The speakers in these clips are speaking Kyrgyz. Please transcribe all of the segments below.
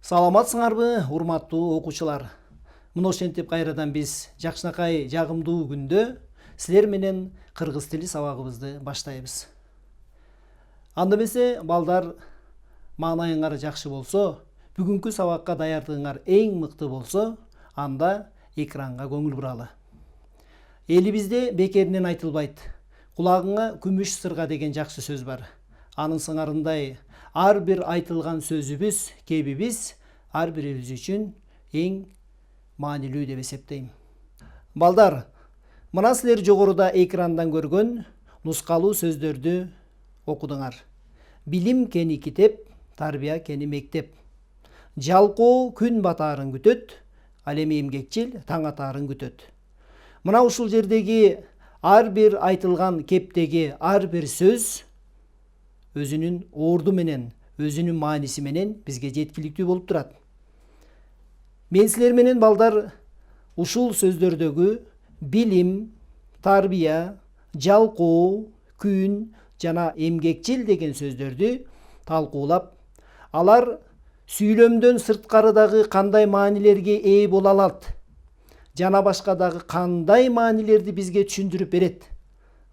Саламатсыңарбы, урматтуу окуучулар. Мына ошентип кайрадан биз жакшынакай жагымдуу күндө силер менен кыргыз тили сабагыбызды баштайбыз. Анда эмесе балдар маанайыңар жакшы болсо, бүгүнкү сабакка даярдыгыңар эң мыкты болсо, анда экранга көңүл буралы. Элибизде бекеринен айтылбайт. Кулагыңа күмүш сырга деген жакшы сөз бар. Анын сыңарындай ар бир айтылган сөзүбүз, кебибиз ар бирибиз үчүн эң маанилүү деп эсептейм. Балдар, мына силер жогоруда экрандан көргөн нускалуу сөздөрдү окудуңар. Билим кени китеп, тарбия кени мектеп. Жалкоо күн батаарын күтөт, ал эми эмгекчил таң атаарын күтөт. Мына ушул жердеги ар бир айтылган кептеги ар бир сөз өзүнүн орду менен, өзүнүн мааниси менен бизге жеткиликтүү болуп турат. Мен силер менен балдар ушул сөздөрдөгү билим, тарбия, жалкоо, күн жана эмгекчил деген сөздөрдү талкуулап, алар сүйлөмдөн сырткарыдагы кандай маанилерге ээ боло алат жана башка дагы кандай маанилерди бизге түшүндүрүп берет.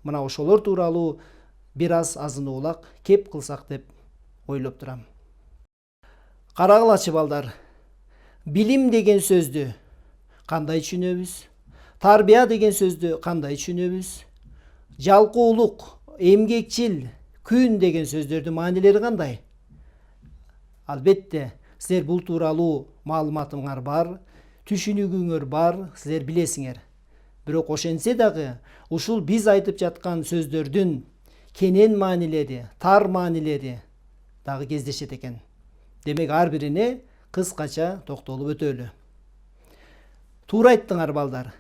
Мына ошолор тууралуу бир аз азыноолак кеп кылсак деп ойлоп турам. Карагылачы балдар, билим деген сөздү кандай түшүнөбүз? Тарбия деген сөздү кандай түшүнөбүз? Жалкоолук, эмгекчил, күн деген сөздөрдүн маанилери кандай? Албетте, силер бул тууралуу маалыматыңар бар, түшүнүгүңөр бар, силер билесиңер. Бирок ошентсе дагы ушул биз айтып жаткан сөздөрдүн кенен маанилери, тар маанилери дагы кездешет экен. Демек ар бирине кыскача токтолуп өтөлү. Туура айттыңар балдар.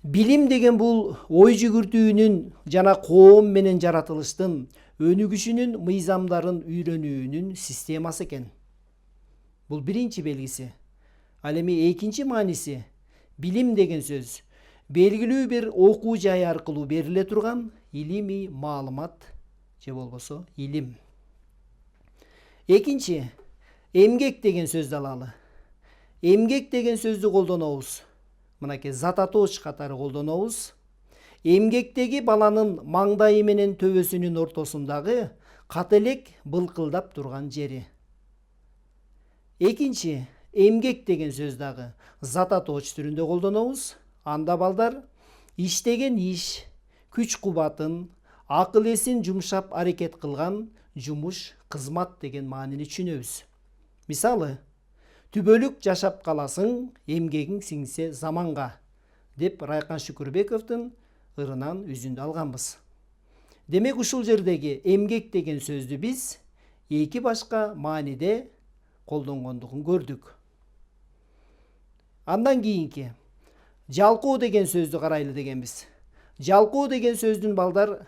Билим деген бул ой жүгүртүүнүн жана коом менен жаратылыштын өнүгүшүнүн мыйзамдарын үйрөнүүнүн системасы экен. Бул биринчи белгиси. Ал эми экинчи мааниси, билим деген сөз белгилүү бир окуу жай аркылуу бериле турган илимий маалымат же болбосо илим. Экинчи, эмгек деген сөздү алалы. Эмгек деген сөздү колдонобуз. Мынакей зататоч катары колдонобуз. Эмгектеги баланын маңдайы менен төбөсүнүн ортосундагы кателек былкылдап турган жери. Экинчи, эмгек деген сөз дагы зататоч түрүндө колдонобуз. Анда балдар иштеген иш, күч кубатын, акыл эсин жумшап аракет кылган жумуш, кызмат деген маанини түшүнөбүз. Мисалы, түбөлүк жашап каласың, эмгегиң сиңсе заманга деп Райкан Шүкүрбековдун ырынан үзүндү алганбыз. Демек ушул жердеги эмгек деген сөздү биз эки башка мааниде колдонгондугун көрдүк. Андан кийинки жалкоо деген сөздү карайлы дегенбиз. Жалкоо деген сөздүн балдар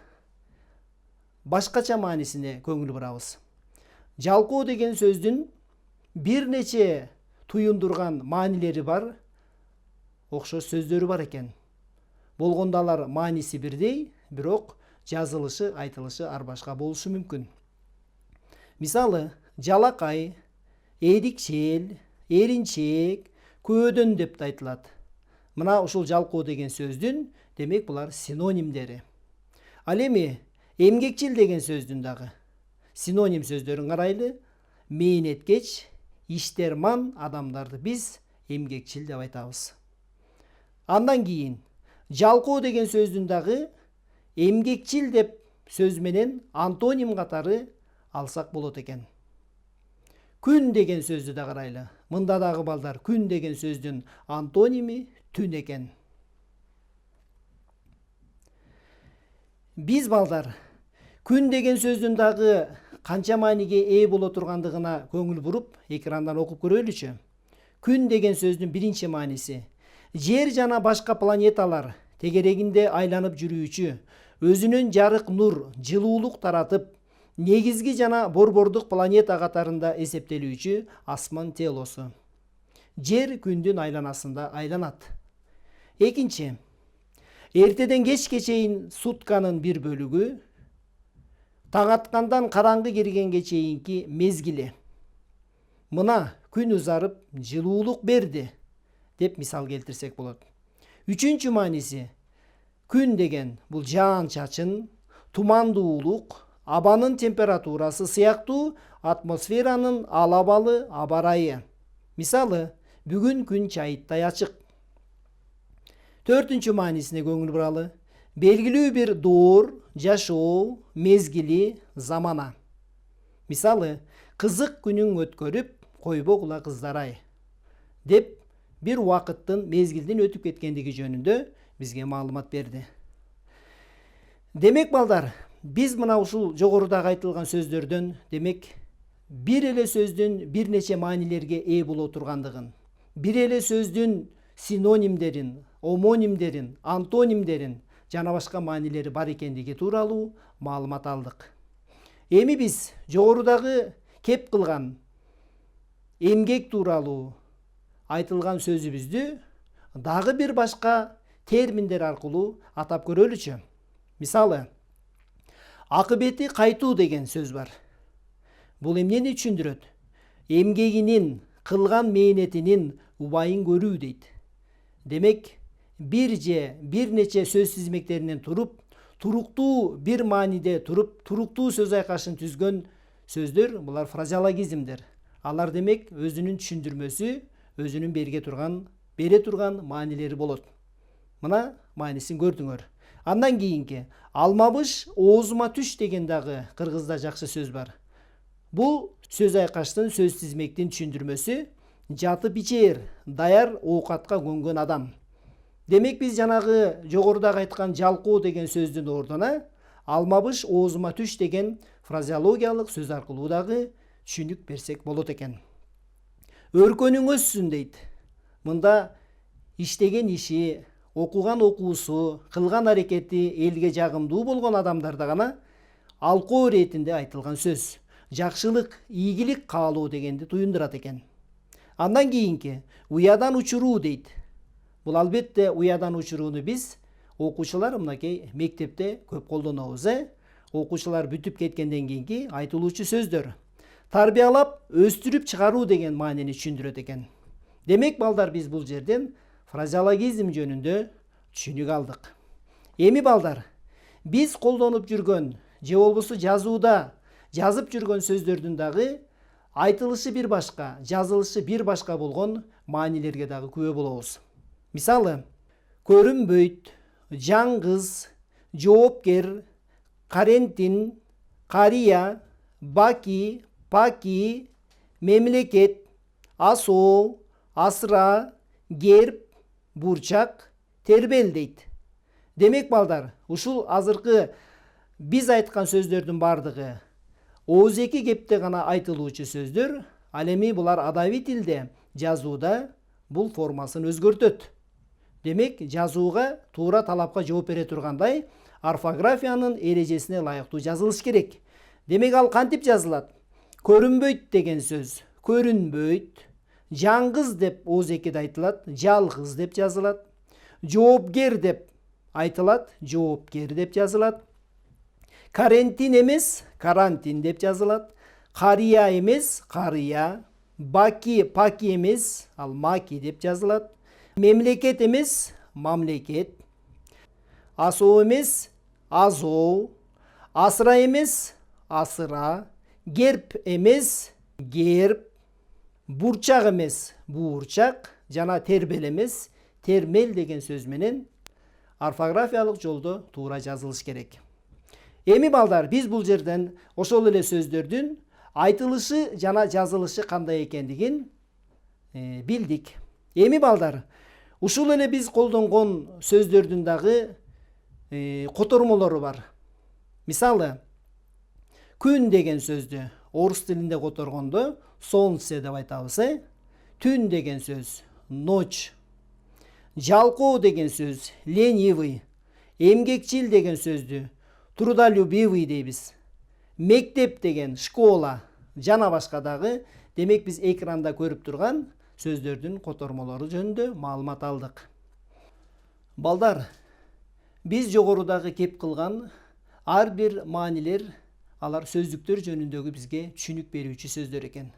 башкача маанисине көңүл бурабыз. Жалкоо деген сөздүн бир нече туюндурган маанилери бар, окшош сөздөрү бар экен. Болгондо алар мааниси бирдей, бирок жазылышы, айтылышы ар башка болушу мүмкүн. Мисалы, жалакай, эдикчел, эринчек, көөдөн деп да айтылат. Мына ушул жалкоо деген сөздүн демек булар синонимдери. Ал эми эмгекчил деген сөздүн дагы синоним сөздөрүн карайлы. Мээнеткеч, иштерман адамдарды биз эмгекчил деп айтабыз. Андан кийин жалкоо деген сөздүн дагы эмгекчил деп сөз менен антоним катары алсак болот экен. Күн деген сөздү да карайлы. Мында дагы балдар күн деген сөздүн антоними түн экен. Биз балдар күн деген сөздүн дагы канча мааниге ээ боло тургандыгына көңүл буруп, экрандан окуп көрөлүчү. Күн деген сөздүн биринчи мааниси жер жана башка планеталар тегерегинде айланып жүрүүчү, өзүнүн жарык нур, жылуулук таратып, негизги жана борбордук планета катарында эсептелүүчү асман телосу. Жер күндүн айланасында айланат. Экинчи, эртеден кечке чейин сутканын бир бөлүгү, таң аткандан караңгы киргенге чейинки мезгили. Мына күн узарып жылуулук берди деп мисал келтирсек болот. Үчүнчү мааниси күн деген бул жаан чачын, тумандуулук, абанын температурасы сыяктуу атмосферанын ал абалы, аба ырайы. Мисалы, бүгүн күн чайыттай ачык. Төртүнчү маанисине көңүл буралы. Белгилүү бир доор, жашоо, мезгили, замана. Мисалы, кызык күнүң өткөрүп, койбогула кыздар-ай деп бир убакыттын мезгилдин өтүп кеткендиги жөнүндө бизге маалымат берди. Демек балдар, биз мына ушул жогорудагы айтылган сөздөрдөн, демек бир эле сөздүн бир нече маанилерге ээ боло тургандыгын, бир эле сөздүн синонимдерин, омонимдерин, антонимдерин жана башка маанилери бар экендиги тууралуу маалымат алдык. Эми биз жогорудагы кеп кылган эмгек тууралуу айтылган сөзүбүздү дагы бир башка терминдер аркылуу атап көрөлүчү. Мисалы, акыбети кайтуу деген сөз бар. Бул эмнени түшүндүрөт? Эмгегинин, кылган мээнетинин убайын көрүү дейт. Демек, бир же бир нече сөз тизмектеринен туруп, туруктуу бир мааниде туруп, туруктуу сөз айкашын түзгөн сөздөр булар фразеологизмдер. Алар демек өзүнүн түшүндүрмөсү, өзүнүн бере турган маанилери болот. Мына маанисин көрдүңөр. Андан кийинки алмабыш оозума түш деген дагы кыргызда жакшы сөз бар. Бул сөз айкаштын, сөз тизмектин түшүндүрмөсү жатып ичер, даяр оокатка көнгөн адам. Демек биз жанагы жогорудагы айткан жалкоо деген сөздүн ордуна алмабыш оозума түш деген фразеологиялык сөз аркылуу дагы түшүнүк берсек болот экен. Өркөнүң өссүн дейт. Мында иштеген иши, окуган окуусу, кылган аракети элге жагымдуу болгон адамдарда гана алкоо иретинде айтылган сөз. Жакшылык, ийгилик каалоо дегенди туюндурат экен. Андан кийинки уядан учуруу дейт. Бул албетте уядан учурууну биз окуучулар мынакей мектепте көп колдонобуз. Окуучулар бүтүп кеткенден кийинки айтылуучу сөздөр. Тарбиялап, өстүрүп чыгаруу деген маанини түшүндүрөт экен. Демек балдар, биз бул жерден фразеологизм жөнүндө түшүнүк алдык. Эми балдар, биз колдонуп жүргөн же болбосо жазууда жазып жүргөн сөздөрдүн дагы айтылышы бир башка, жазылышы бир башка болгон маанилерге дагы күбө болобуз. Мисалы, көрүнбөйт, жаңгыз, жоопкер, карентин, карыя, баки, паки, мемлекет, асоо, асыра, герб, бурчак, тербел дейт. Демек балдар, ушул азыркы биз айткан сөздөрдүн бардыгы ооз-эки кепте гана айтылуучу сөздөр, ал эми булар адабий тилде, жазууда бул формасын өзгөртөт. Демек, жазууга туура талапка жооп бере тургандай орфографиянын эрежесине ылайыктуу жазылыш керек. Демек, ал кантип жазылат? Көрүнбөйт деген сөз көрүнбөйт, жаңгыз деп ооз-экиде айтылат, жалгыз деп жазылат. Жоопкер деп айтылат, жоопкер деп жазылат. Карентин эмес, карантин деп жазылат. Карыя эмес, карыя. Баки, паки эмес, ал маки деп жазылат. Мемлекет эмес, мамлекет. Асоо эмес, азоо. Асыра эмес, асыра. Герб эмес, герб. Бурчак эмес, буурчак. Жана тербел эмес, термел деген сөз менен орфографиялык жолдо туура жазылыш керек. Эми балдар, биз бул жерден ошол эле сөздөрдүн айтылышы жана жазылышы кандай экендигин билдик. Эми балдар, ушул эле биз колдонгон сөздөрдүн дагы котормолору бар. Мисалы, күн деген сөздү орус тилинде которгондо солнце деп айтабыз. Түн деген сөз ночь. Жалкоо деген сөз ленивый. Эмгекчил деген сөздү трудолюбивый дейбиз. Мектеп деген школа жана башка дагы. Демек, биз экранда көрүп турган сөздөрдүн котормолору жөнүндө маалымат алдык. Балдар, биз жогорудагы кеп кылган ар бир маанилер, алар сөздүктөр жөнүндөгү бизге түшүнүк берүүчү сөздөр экен.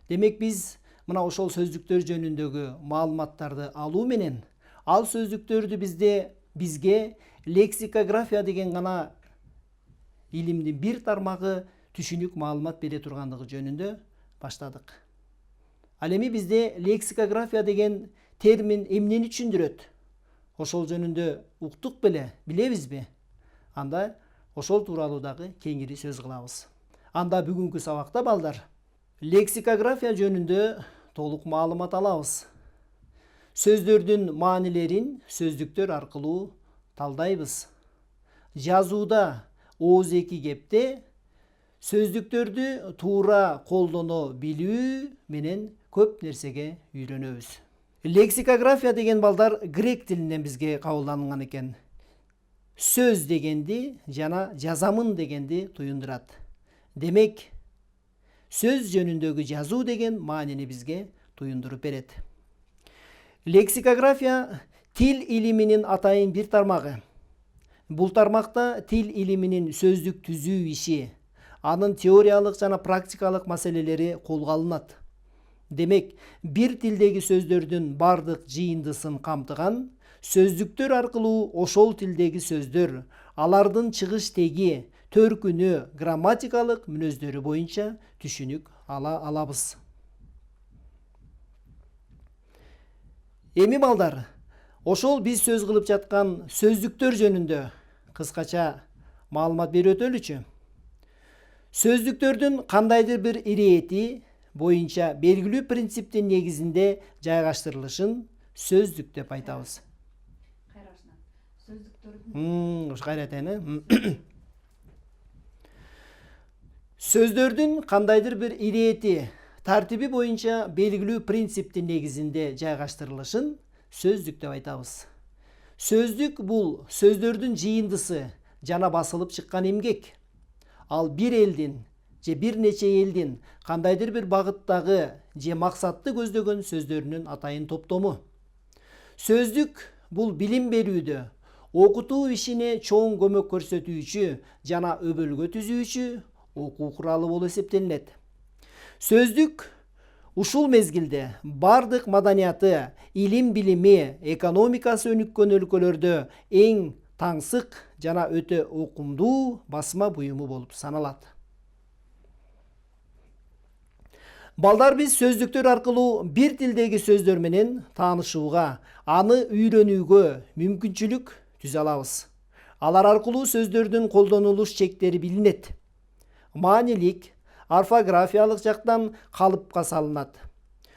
Демек, биз мына ошол сөздүктөр жөнүндөгү маалыматтарды алуу менен ал сөздүктөрдү бизге лексикография деген гана илимдин бир тармагы түшүнүк маалымат бере тургандыгы жөнүндө баштадык. Ал эми бизде лексикография деген термин эмнени түшүндүрөт? Ошол жөнүндө уктук беле, билебизби? Анда ошол тууралуу дагы кеңири сөз кылабыз. Анда бүгүнкү сабакта балдар лексикография жөнүндө толук маалымат алабыз. Сөздөрдүн маанилерин сөздүктөр аркылуу талдайбыз. Жазууда ооз-эки кепте сөздүктөрдү туура колдоно билүү менен көп нерсеге үйрөнөбүз. Лексикография деген балдар грек тилинен бизге кабылданган экен. Сөз дегенди жана жазамын дегенди туюндурат. Демек, сөз жөнүндөгү жазуу деген маанини бизге туюндуруп берет. Лексикография тил илиминин атайын бир тармагы. Бул тармакта тил илиминин сөздүк түзүү иши, анын теориялык жана практикалык маселелери колго алынат. Демек, бир тилдеги сөздөрдүн бардык жыйындысын камтыган сөздүктөр аркылуу ошол тилдеги сөздөр, алардын чыгыш теги, төркүнү, грамматикалык мүнөздөрү боюнча түшүнүк ала алабыз. Эми балдар, ошол биз сөз кылып жаткан сөздүктөр жөнүндө кыскача маалымат берип өтөлүчү. Сөздүктөрдүн кандайдыр бир ирети боюнча белгилүү принциптин негизинде жайгаштырылышын сөздүк деп айтабыз. Сөздөрдүн кандайдыр бир ирети, тартиби боюнча белгилүү принциптин негизинде жайгаштырылышын сөздүк деп айтабыз. Сөздүк бул сөздөрдүн жыйындысы жана басылып чыккан эмгек. Ал бир элдин же бир нече элдин кандайдыр бир багыттагы же максатты көздөгөн сөздөрүнүн атайын топтому. Сөздүк бул билим берүүдө, окутуу ишине чоң көмөк көрсөтүүчү жана өбөлгө түзүүчү окуу куралы болуп эсептелинет. Сөздүк ушул мезгилде бардык маданияты, илим билими, экономикасы өнүккөн өлкөлөрдө эң таңсык жана өтө окумдуу басма буюму болуп саналат. Балдар, биз сөздүктөр аркылуу бир тилдеги сөздөр менен таанышууга, аны үйрөнүүгө мүмкүнчүлүк түзө алабыз. Алар аркылуу сөздөрдүн колдонулуш чектери билинет. Маанилик, орфографиялык жактан калыпка салынат.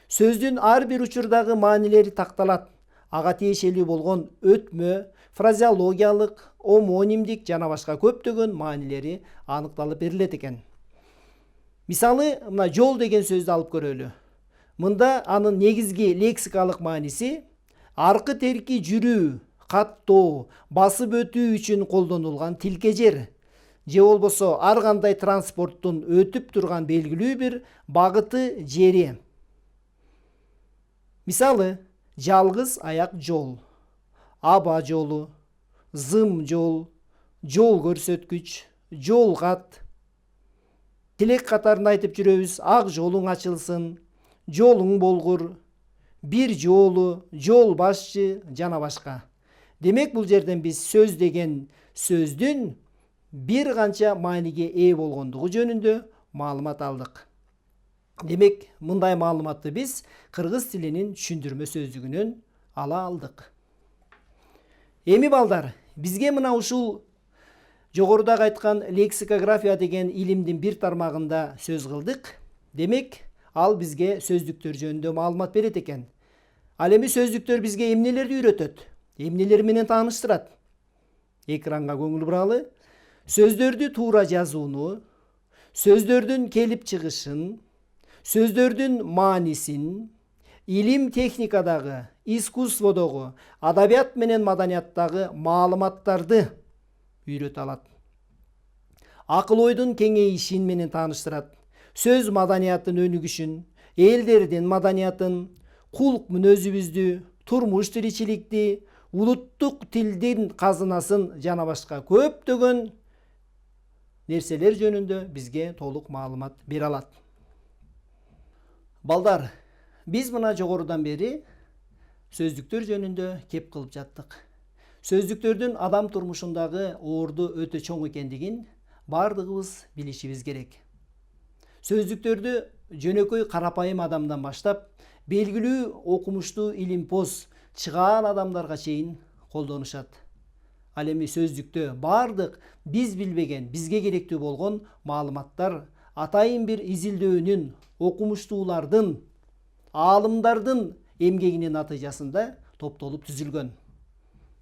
Сөздүн ар бир учурдагы маанилери такталат. Ага тиешелүү болгон өтмө, фразеологиялык, омонимдик жана башка көптөгөн маанилери аныкталып берилет экен. Мисалы, мына жол деген сөздү алып көрөлү. Мында анын негизги лексикалык мааниси аркы терки жүрүү, каттоо, басып өтүү үчүн колдонулган тилке жер, же болбосо ар кандай транспорттун өтүп турган белгилүү бир багыты жери. Мисалы, жалгыз аяк жол, аба жолу, зым жол, жол көрсөткүч, жол кат. Тилек катарын айтып жүрөбүз: ак жолуң ачылсын, жолуң болгур, бир жолу, жол башчы жана башка. Демек, бул жерден биз сөз деген сөздүн бир канча мааниге ээ болгондугу жөнүндө маалымат алдык. Демек, мындай маалыматты биз кыргыз тилинин түшүндүрмө сөздүгүнөн ала алдык. Эми балдар, бизге мына ушул жогорудагы айткан лексикография деген илимдин бир тармагында сөз кылдык. Демек, ал бизге сөздүктөр жөнүндө маалымат берет экен. Ал эми сөздүктөр бизге эмнелерди үйрөтөт? Эмнелер менен тааныштырат? Экранга көңүл буралы. Сөздөрдү туура жазууну, сөздөрдүн келип чыгышын, сөздөрдүн маанисин, илим техникадагы, искусстводогу, адабият менен маданияттагы маалыматтарды үйрөтө алат. Акыл ойдун кеңейишин менен тааныштырат. Сөз маданиятын өнүгүшүн, элдердин маданиятын, кулк мүнөзүбүздү, турмуш тиричиликти, улуттук тилдин казынасын жана башка көптөгөн нерселер жөнүндө бизге толук маалымат бере алат. Балдар, Биз мына жогорудан бери сөздүктөр жөнүндө кеп кылып жаттык. Сөздүктөрдүн адам турмушундагы орду өтө чоң экендигин бардыгыбыз билишибиз керек. Сөздүктөрдү жөнөкөй карапайым адамдан баштап белгилүү окумуштуу илимпоз чыгаан адамдарга чейин колдонушат. Ал эми сөздүктө бардык биз билбеген, бизге керектүү болгон маалыматтар атайын бир изилдөөнүн, окумуштуулардын, аалымдардын эмгегинин натыйжасында топтолуп түзүлгөн.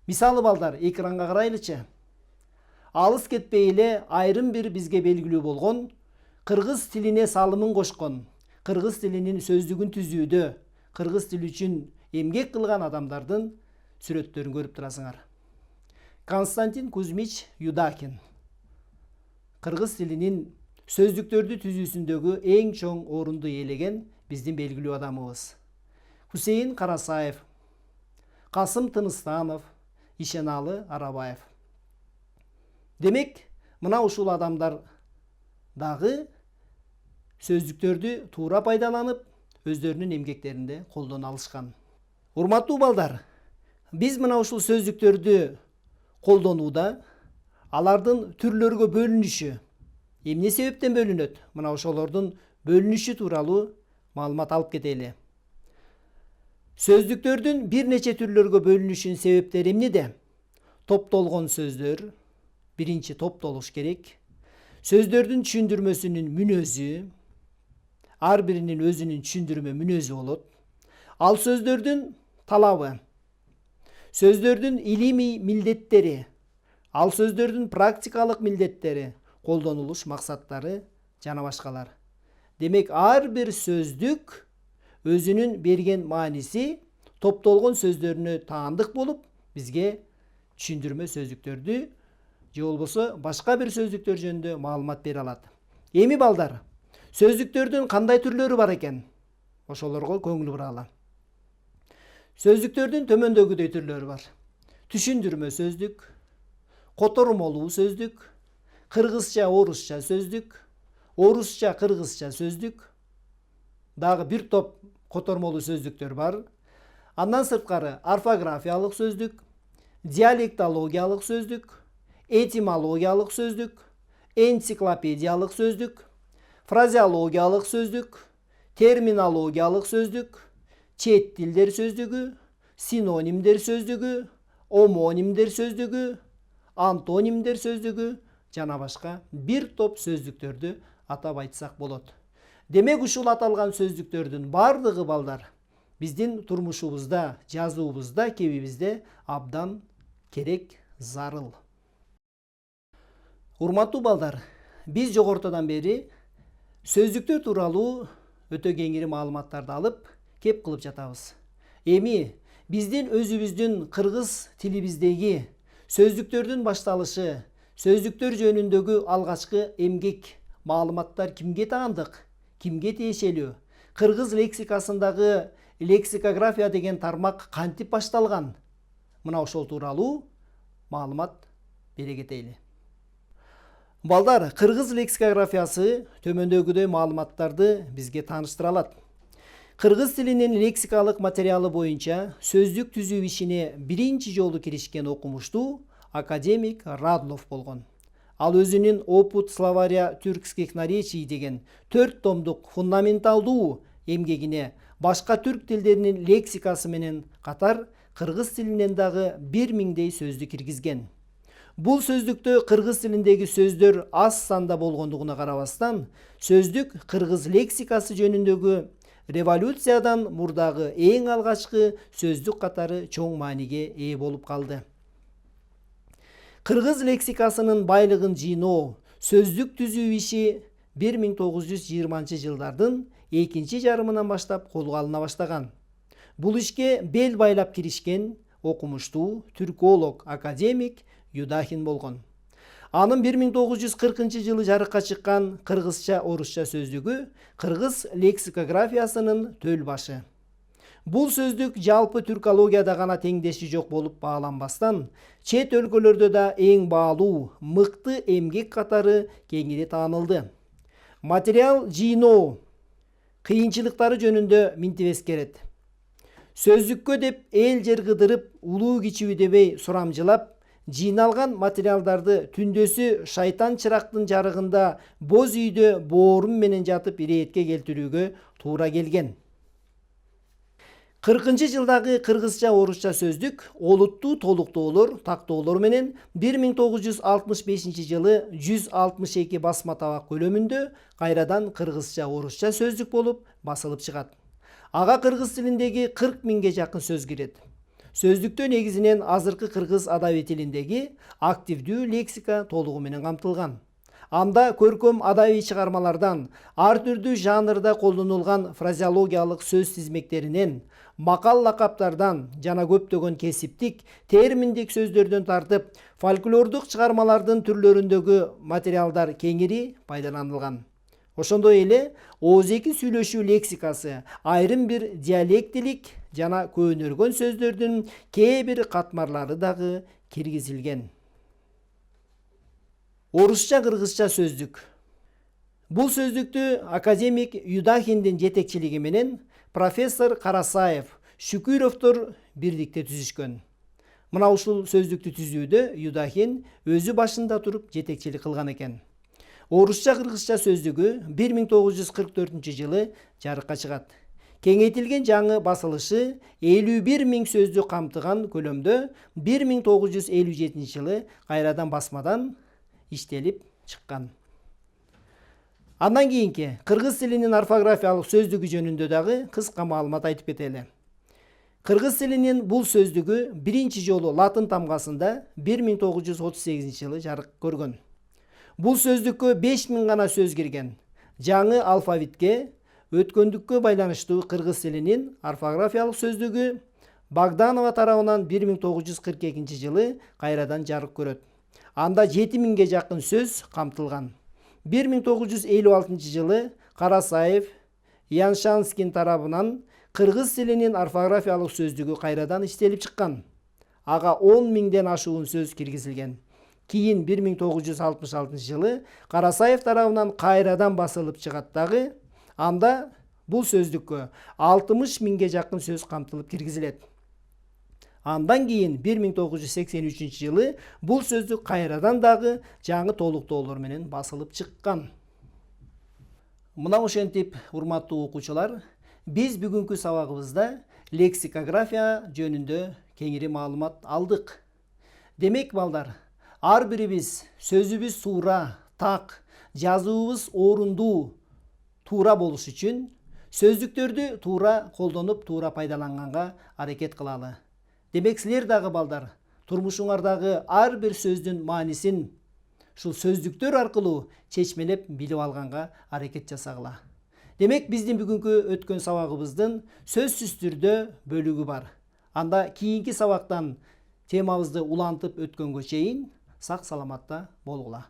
Мисалы балдар, экранга карайлычы. Алыс кетпей эле айрым бир бизге белгилүү болгон кыргыз тилине салымын кошкон, кыргыз тилинин сөздүгүн түзүүдө, кыргыз тили үчүн эмгек кылган адамдардын сүрөттөрүн көрүп турасыңар. Константин Кузьмич Юдакин кыргыз тилинин сөздүктөрдү түзүүсүндөгү эң чоң орунду ээлеген биздин белгилүү адамыбыз. Хусейин Карасаев, Касым Тыныстанов, Ишеналы Арабаев. Демек, мына ушул адамдар дагы сөздүктөрдү туура пайдаланып, өздөрүнүн эмгектеринде колдоно алышкан. Урматтуу балдар, биз мына ушул сөздүктөрдү колдонууда алардын түрлөргө бөлүнүшү, эмне себептен бөлүнөт? Мына ошолордун бөлүнүшү тууралуу маалымат алып кетели. Сөздүктөрдүн бир нече түрлөргө бөлүнүшүнүн себептери эмнеде? Топтолгон сөздөр, биринчи топтолуш керек. Сөздөрдүн түшүндүрмөсүнүн мүнөзү, ар биринин өзүнүн түшүндүрмө мүнөзү болот. Ал сөздөрдүн талабы, сөздөрдүн илимий милдеттери, ал сөздөрдүн практикалык милдеттери, колдонулуш максаттары жана башкалар. Демек, ар бир сөздүк өзүнүн берген мааниси топтолгон сөздөрүнө таандык болуп, бизге түшүндүрмө сөздүктөрдү же болбосо башка бир сөздүктөр жөнүндө маалымат бере алат. Эми балдар, сөздүктөрдүн кандай түрлөрү бар экен? Ошолорго көңүл буралы. Сөздүктөрдүн төмөндөгүдөй түрлөрү бар. Түшүндүрмө сөздүк, котормолуу сөздүк, кыргызча орусча сөздүк, орусча кыргызча сөздүк, дагы бир топ котормолуу сөздүктөр бар. Андан сырткары орфографиялык сөздүк, диалектологиялык сөздүк, этимологиялык сөздүк, энциклопедиялык сөздүк, фразеологиялык сөздүк, терминологиялык сөздүк, чет тилдер сөздүгү, синонимдер сөздүгү, омонимдер сөздүгү, антонимдер сөздүгү жана башка бир топ сөздүктөрдү атап айтсак болот. Демек, ушул аталган сөздүктөрдүн бардыгы балдар биздин турмушубузда, жазуубузда, кебибизде абдан керек, зарыл. Урматтуу балдар, биз жогортодан бери сөздүктөр тууралуу өтө кеңири маалыматтарды алып кеп кылып жатабыз. Эми биздин өзүбүздүн кыргыз тилибиздеги сөздүктөрдүн башталышы, сөздүктөр жөнүндөгү алгачкы эмгек маалыматтар кимге таандык, кимге тиешелүү, кыргыз лексикасындагы лексикография деген тармак кантип башталган? Мына ошол тууралуу маалымат бере кетели. Балдар, кыргыз лексикографиясы төмөндөгүдөй маалыматтарды бизге тааныштыра алат. Кыргыз тилинин лексикалык материалы боюнча сөздүк түзүү ишине биринчи жолу киришкен окумуштуу академик Радлов болгон. Ал өзүнүн «Опыт словаря тюркских наречий» деген 4 томдук фундаменталдуу эмгегине башка түрк тилдеринин лексикасы менен катар кыргыз тилинен дагы 1000дей сөздү киргизген. Бул сөздүктө кыргыз тилиндеги сөздөр аз санда болгондугуна карабастан, сөздүк кыргыз лексикасы жөнүндөгү революциядан мурдагы эң алгачкы сөздүк катары чоң мааниге ээ болуп калды. Кыргыз лексикасынын байлыгын жыйноо, сөздүк түзүү иши 1920-жылдардын экинчи жарымынан баштап колго алына баштаган. Бул ишке бел байлап киришкен окумуштуу түрколог академик Юдахин болгон. Анын 1940-жылы жарыкка чыккан кыргызча-орусча сөздүгү кыргыз лексикографиясынын төл башы. Бул сөздүк жалпы түркологияда гана теңдеши жок болуп бааланбастан, чет өлкөлөрдө да эң баалуу, мыкты эмгек катары кеңири таанылды. Материал жыйноо, кыйынчылыктары жөнүндө минтип эскерет. Сөздүккө деп эл жер кыдырып, улуу кичүү дебей сурамжылап, жыйналган материалдарды түндөсү шайтан чырактын жарыгында боз үйдө боорум менен жатып иретке келтирүүгө туура келген. 40-жылдагы кыргызча орусча сөздүк олуттуу толуктоолор, тактоолор менен 1965-жылы 162 басма табак көлөмүндө кайрадан кыргызча орусча сөздүк болуп басылып чыгат. Ага кыргыз тилиндеги 40 миңге жакын сөз кирет. Сөздүктө негизинен азыркы кыргыз адабий тилиндеги активдүү лексика толугу менен камтылган. Анда көркөм адабий чыгармалардан, ар түрдүү жанрда колдонулган фразеологиялык сөз тизмектеринен, макал лакаптардан жана көптөгөн кесиптик, терминдик сөздөрдөн тартып, фольклордук чыгармалардын түрлөрүндөгү материалдар кеңири пайдаланылган. Ошондой эле ооз-эки сүйлөшүү лексикасы, айрым бир диалектилик жана көөнөргөн сөздөрдүн кээ бир катмарлары дагы киргизилген. Орусча-кыргызча сөздүк. Бул сөздүктү академик Юдахиндин жетекчилиги менен профессор Карасаев, Шүкүровдор бирдикте түзүшкөн. Мына ушул сөздүктү түзүүдө Юдахин өзү башында туруп жетекчилик кылган экен. Орусча-кыргызча сөздүгү 1944-жылы жарыкка чыгат. Кеңейтилген жаңы басылышы 51 миң сөздү камтыган көлөмдө 1957-жылы кайрадан басмадан иштелип чыккан. Андан кийинки кыргыз тилинин орфографиялык сөздүгү жөнүндө дагы кыска маалымат айтып кетели. Кыргыз тилинин бул сөздүгү биринчи жолу латын тамгасында 1938-жылы жарык көргөн. Бул сөздүккө 5000 гана сөз кирген. Жаңы алфавитке, өткөндүккө байланыштуу кыргыз тилинин орфографиялык сөздүгү Богданова тарабынан 1942-жылы кайрадан жарык көрөт. Анда 7000ге жакын сөз камтылган. 1956-жылы Карасаев, Яншанскин тарабынан кыргыз тилинин орфографиялык сөздүгү кайрадан иштелип чыккан. Ага 10 миңден ашуун сөз киргизилген. Кийин 1966-жылы Карасаев тарабынан кайрадан басылып чыгат дагы. Анда бул сөздүккө 60 миңге жакын сөз камтылып киргизилет. Андан кийин 1983-жылы бул сөздүк кайрадан дагы жаңы толуктоолор менен басылып чыккан. Мына ошентип, урматтуу окуучулар, биз бүгүнкү сабагыбызда лексикография жөнүндө кеңири маалымат алдык. Демек балдар, ар бирибиз сөзүбүз туура, так, жазуубуз орундуу, туура болуш үчүн сөздүктөрдү туура колдонуп, туура пайдаланганга аракет кылалы. Демек силер дагы балдар, турмушуңардагы ар бир сөздүн маанисин ушул сөздүктөр аркылуу чечмелеп билип алганга аракет жасагыла. Демек биздин бүгүнкү өткөн сабагыбыздын сөзсүз түрдө бөлүгү бар. Анда кийинки сабактан темабызды улантып өткөнгө чейин сак саламатта болгула.